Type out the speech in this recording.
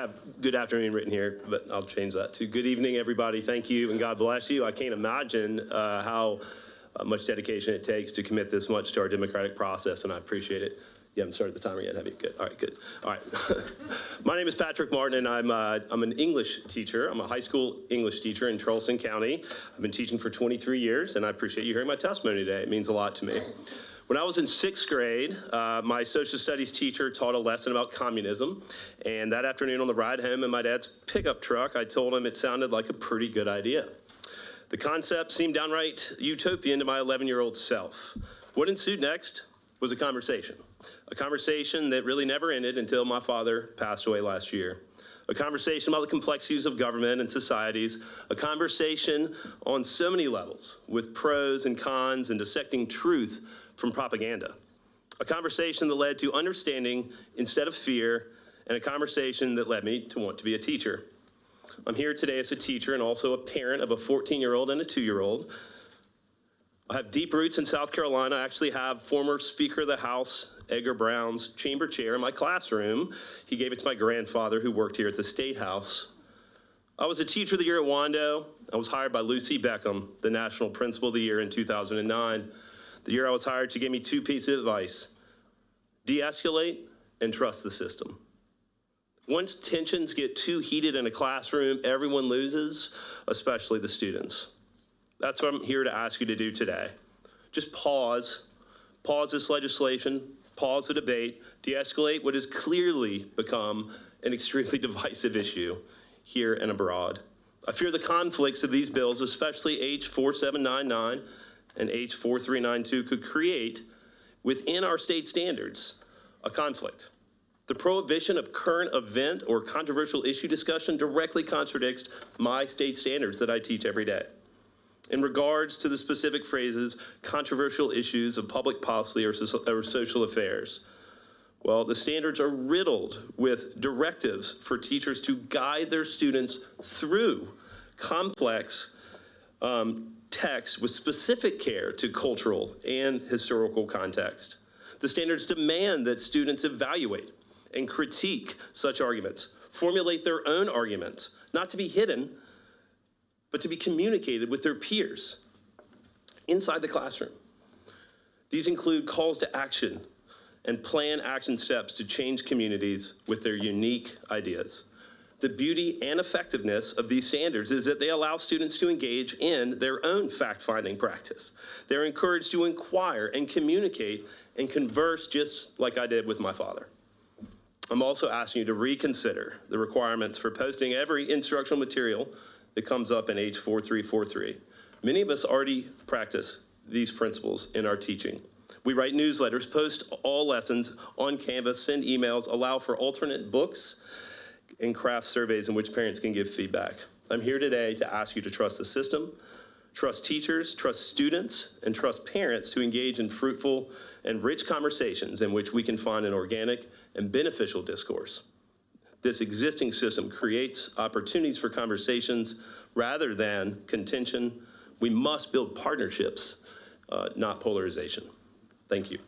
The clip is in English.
Have good afternoon written here, but I'll change that to good evening, everybody. Thank you and God bless you. I can't imagine how much dedication it takes to commit this much to our democratic process, and I appreciate it. You haven't started the timer yet, have you? Good. All right, good. All right. My name is Patrick Martin, and I'm an English teacher. I'm a high school English teacher in Charleston County. I've been teaching for 23 years, and I appreciate you hearing my testimony today. It means a lot to me. When I was in 6th grade, my social studies teacher taught a lesson about communism, and that afternoon on the ride home in my dad's pickup truck, I told him it sounded like a pretty good idea. The concept seemed downright utopian to my 11-year-old self. What ensued next was a conversation that really never ended until my father passed away last year. A conversation about the complexities of government and societies, a conversation on so many levels with pros and cons and dissecting truth from propaganda. A conversation that led to understanding instead of fear, and a conversation that led me to want to be a teacher. I'm here today as a teacher and also a parent of a 14-year-old and a 2-year-old. I have deep roots in South Carolina. I actually have former Speaker of the House, Edgar Brown's chamber chair in my classroom. He gave it to my grandfather who worked here at the State House. I was a teacher of the year at Wando. I was hired by Lucy Beckham, the National Principal of the Year in 2009. The year I was hired, she gave me 2 pieces of advice: de-escalate and trust the system. Once tensions get too heated in a classroom, everyone loses, especially the students. That's what I'm here to ask you to do today. Just pause this legislation, pause the debate, de-escalate what has clearly become an extremely divisive issue here and abroad. I fear the conflicts of these bills, especially H 4799 and H 4392, could create within our state standards a conflict. The prohibition of current event or controversial issue discussion directly contradicts my state standards that I teach every day. In regards to the specific phrases, controversial issues of public policy or social affairs, well, the standards are riddled with directives for teachers to guide their students through complex text with specific care to cultural and historical context. The standards demand that students evaluate and critique such arguments, formulate their own arguments, not to be hidden, but to be communicated with their peers inside the classroom. These include calls to action and plan action steps to change communities with their unique ideas. The beauty and effectiveness of these standards is that they allow students to engage in their own fact-finding practice. They're encouraged to inquire and communicate and converse just like I did with my father. I'm also asking you to reconsider the requirements for posting every instructional material that comes up in H 4343. Many of us already practice these principles in our teaching. We write newsletters, post all lessons on Canvas, send emails, allow for alternate books and craft surveys in which parents can give feedback. I'm here today to ask you to trust the system, trust teachers, trust students, and trust parents to engage in fruitful and rich conversations in which we can find an organic and beneficial discourse. This existing system creates opportunities for conversations rather than contention. We must build partnerships, not polarization. Thank you.